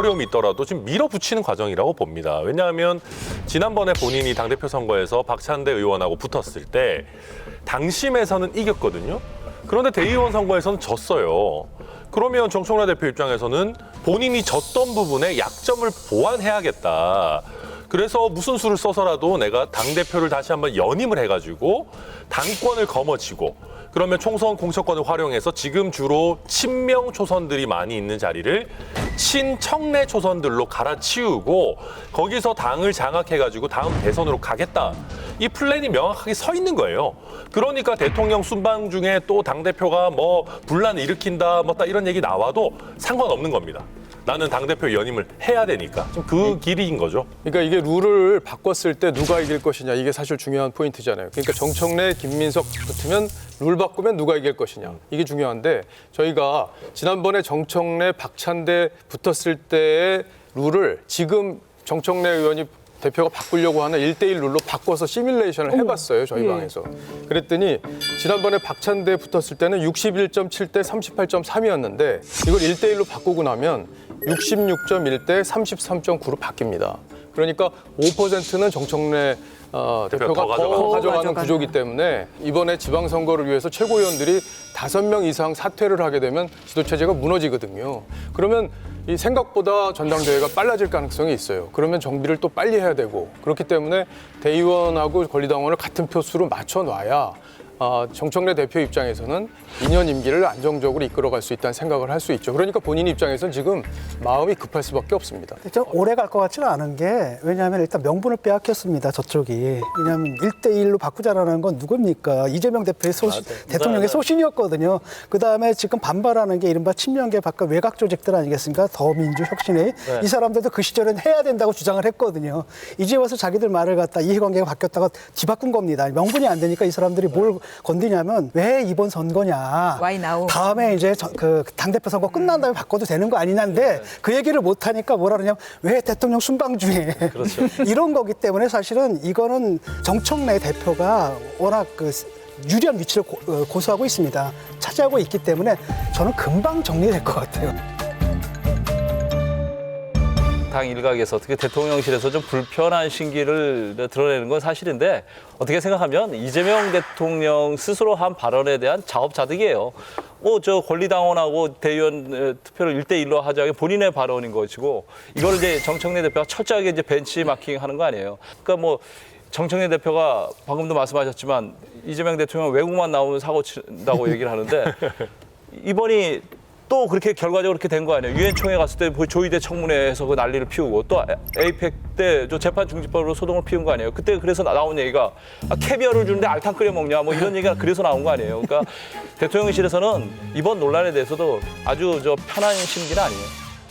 어려움이 있더라도 지금 밀어붙이는 과정이라고 봅니다. 왜냐하면 지난번에 본인이 당대표 선거에서 박찬대 의원하고 붙었을 때 당심에서는 이겼거든요. 그런데 대의원 선거에서는 졌어요. 그러면 정청래 대표 입장에서는 본인이 졌던 부분에 약점을 보완해야겠다. 그래서 무슨 수를 써서라도 내가 당대표를 다시 한번 연임을 해가지고 당권을 거머쥐고 그러면 총선 공천권을 활용해서 지금 주로 친명 초선들이 많이 있는 자리를 친청래 초선들로 갈아치우고 거기서 당을 장악해가지고 다음 대선으로 가겠다. 이 플랜이 명확하게 서 있는 거예요. 그러니까 대통령 순방 중에 또 당대표가 뭐 분란을 일으킨다 뭐 이런 얘기 나와도 상관없는 겁니다. 나는 당대표 연임을 해야 되니까. 좀 그 길인 거죠. 그러니까 이게 룰을 바꿨을 때 누가 이길 것이냐 이게 사실 중요한 포인트잖아요. 그러니까 정청래, 김민석 붙으면 룰 바꾸면 누가 이길 것이냐 이게 중요한데 저희가 지난번에 정청래, 박찬대 붙었을 때의 룰을 지금 정청래 의원이 대표가 바꾸려고 하는 1대1 룰로 바꿔서 시뮬레이션을 해봤어요. 저희 방에서. 그랬더니 지난번에 박찬대 붙었을 때는 61.7 대 38.3이었는데 이걸 1대1로 바꾸고 나면 66.1 대 33.9로 바뀝니다. 그러니까 5%는 정청래 대표가 더 가져가는 구조이기 때문에 이번에 지방선거를 위해서 최고위원들이 5명 이상 사퇴를 하게 되면 지도체제가 무너지거든요. 그러면 이 생각보다 전당대회가 빨라질 가능성이 있어요. 그러면 정비를 또 빨리 해야 되고 그렇기 때문에 대의원하고 권리당원을 같은 표수로 맞춰놔야 정청래 대표 입장에서는 2년 임기를 안정적으로 이끌어갈 수 있다는 생각을 할 수 있죠. 그러니까 본인 입장에서는 지금 마음이 급할 수밖에 없습니다. 좀 오래 갈 것 같지는 않은 게 왜냐하면 일단 명분을 빼앗겼습니다. 저쪽이. 왜냐하면 1대1로 바꾸자라는 건 누굽니까? 이재명 대표의 대통령의 소신이었거든요. 그다음에 지금 반발하는 게 이른바 친명계 바깥 외곽 조직들 아니겠습니까? 더민주혁신회. 이 사람들도 그 시절엔 해야 된다고 주장을 했거든요. 이제 와서 자기들 말을 갖다 이해관계가 바뀌었다가 뒤바꾼 겁니다. 명분이 안 되니까 이 사람들이 뭘 건드냐면 왜 이번 선거냐. 다음에 이제 그 당대표 선거 끝난 다음에 바꿔도 되는 거 아니냐인데 그 얘기를 못 하니까 뭐라 그러냐면 왜 대통령 순방 중에 그렇죠. 이런 거기 때문에 사실은 이거는 정청래 대표가 워낙 그 유리한 위치를 고수하고 있습니다. 차지하고 있기 때문에 저는 금방 정리될 것 같아요. 당 일각에서 어떻게 대통령실에서 좀 불편한 심기를 드러내는 건 사실인데 어떻게 생각하면 이재명 대통령 스스로 한 발언에 대한 자업자득이에요. 저 권리당원하고 대의원 투표를 1대1로 하자는 게 본인의 발언인 것이고 이걸 이제 정청래 대표가 철저하게 이제 벤치마킹 하는 거 아니에요. 그러니까 뭐 정청래 대표가 방금도 말씀하셨지만 이재명 대통령 외국만 나오면 사고 친다고 얘기를 하는데 이번이 또 그렇게 결과적으로 그렇게 된 거 아니에요. 유엔 총회 갔을 때 조의대 청문회에서 그 난리를 피우고 또 에이펙 때 재판 중지법으로 소동을 피운 거 아니에요. 그때 그래서 나온 얘기가 캐비어를 주는데 알탕 끓여 먹냐 뭐 이런 얘기가 그래서 나온 거 아니에요. 그러니까 대통령실에서는 이번 논란에 대해서도 아주 편한 심기는 아니에요.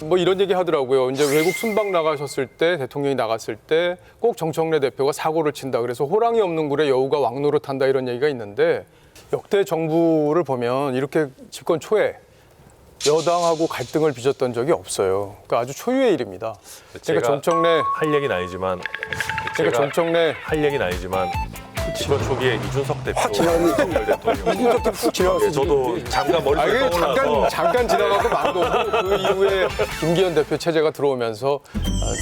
뭐 이런 얘기 하더라고요. 이제 외국 순방 나가셨을 때 대통령이 나갔을 때 꼭 정청래 대표가 사고를 친다. 그래서 호랑이 없는 굴에 여우가 왕노릇한다 이런 얘기가 있는데 역대 정부를 보면 이렇게 집권 초에 여당하고 갈등을 빚었던 적이 없어요. 그러니까 아주 초유의 일입니다. 그러니까 정청래 할 얘기는 아니지만 할 얘기는 아니지만 집권 초기에 이준석 대표, 윤석열 대통령. 저도 잠깐 머릿속에 떠올라서 잠깐 지나가고 만 거고 그 이후에 김기현 대표 체제가 들어오면서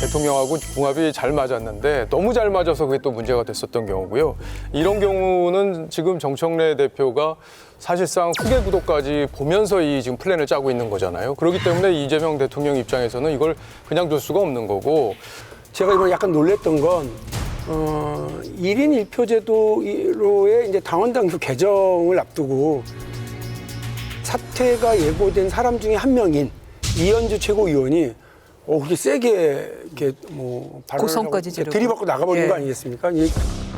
대통령하고 궁합이 잘 맞았는데 너무 잘 맞아서 그게 또 문제가 됐었던 경우고요. 이런 경우는 지금 정청래 대표가 사실상 후계 구도까지 보면서 이 지금 플랜을 짜고 있는 거잖아요. 그렇기 때문에 이재명 대통령 입장에서는 이걸 그냥 둘 수가 없는 거고. 제가 이번에 약간 놀랬던 건 1인 1표 제도로의 이제 당원당규 개정을 앞두고 사퇴가 예고된 사람 중에 한 명인 이현주 최고위원이 그렇게 세게 이렇게 뭐 고성까지 지르고 들이받고 나가버린 거 아니겠습니까?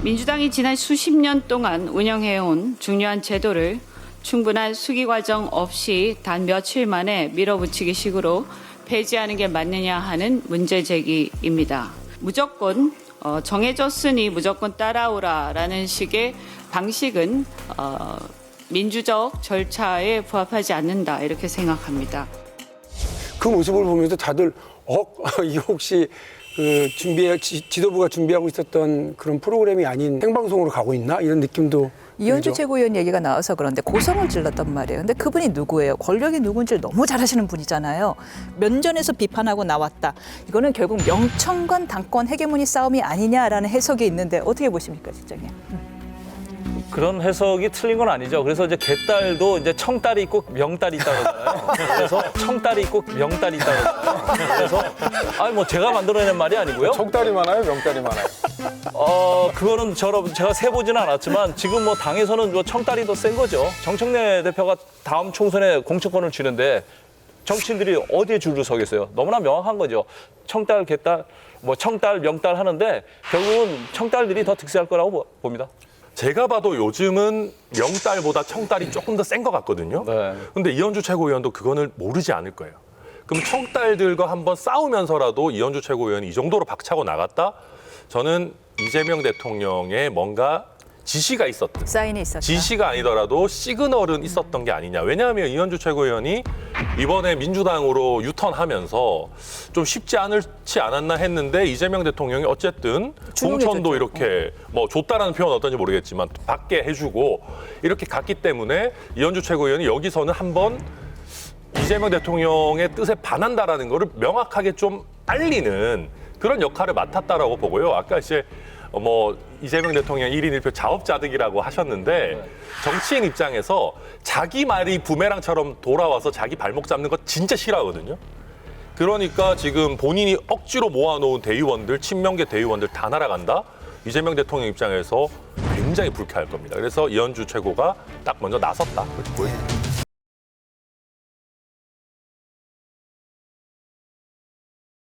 민주당이 지난 수십 년 동안 운영해온 중요한 제도를 충분한 수기 과정 없이 단 며칠 만에 밀어붙이기 식으로 폐지하는 게 맞느냐 하는 문제 제기입니다. 무조건 정해졌으니 무조건 따라오라라는 식의 방식은 민주적 절차에 부합하지 않는다 이렇게 생각합니다. 그 모습을 보면서 다들 이거 혹시 그 지도부가 준비하고 있었던 그런 프로그램이 아닌 생방송으로 가고 있나 이런 느낌도 이현주 들죠. 최고위원 얘기가 나와서 그런데 고성을 질렀단 말이에요. 근데 그분이 누구예요? 권력이 누군지를 너무 잘 아시는 분이잖아요. 면전에서 비판하고 나왔다. 이거는 결국 명천관 당권 헤게모니 싸움이 아니냐라는 해석이 있는데 어떻게 보십니까, 실장님? 그런 해석이 틀린 건 아니죠. 그래서 이제 개딸도 이제 청딸이 있고 명딸이 있다고 그러잖아요. 그래서 청딸이 있고 명딸이 있다고 그러잖아요. 그래서 아니 뭐 제가 만들어낸 말이 아니고요. 청딸이 많아요, 명딸이 많아요. 그거는 제가 세보지는 않았지만 지금 뭐 당에서는 뭐 청딸이 더 센 거죠. 정청래 대표가 다음 총선에 공천권을 쥐는데 정치인들이 어디에 줄을 서겠어요? 너무나 명확한 거죠. 청딸, 개딸, 뭐 청딸, 명딸 하는데 결국은 청딸들이 더 득세할 거라고 봅니다. 제가 봐도 요즘은 명딸보다 청딸이 조금 더 센 것 같거든요. 네. 근데 이현주 최고위원도 그거는 모르지 않을 거예요. 그럼 청딸들과 한번 싸우면서라도 이현주 최고위원이 이 정도로 박차고 나갔다? 저는 이재명 대통령의 뭔가 지시가 있었든 사인이 있었다. 지시가 아니더라도 시그널은 있었던 게 아니냐. 왜냐하면 이현주 최고위원이 이번에 민주당으로 유턴하면서 좀 쉽지 않지 않았나 했는데 이재명 대통령이 어쨌든 공천도 이렇게 뭐 줬다라는 표현은 어떤지 모르겠지만 받게 해주고 이렇게 갔기 때문에 이현주 최고위원이 여기서는 한번 이재명 대통령의 뜻에 반한다라는 거를 명확하게 좀 알리는 그런 역할을 맡았다라고 보고요. 아까 이제 뭐 이재명 대통령 1인 1표 자업자득이라고 하셨는데 정치인 입장에서 자기 말이 부메랑처럼 돌아와서 자기 발목 잡는 거 진짜 싫어하거든요. 그러니까 지금 본인이 억지로 모아놓은 대의원들, 친명계 대의원들 다 날아간다? 이재명 대통령 입장에서 굉장히 불쾌할 겁니다. 그래서 이현주 최고가 딱 먼저 나섰다. 그렇게 보입니다.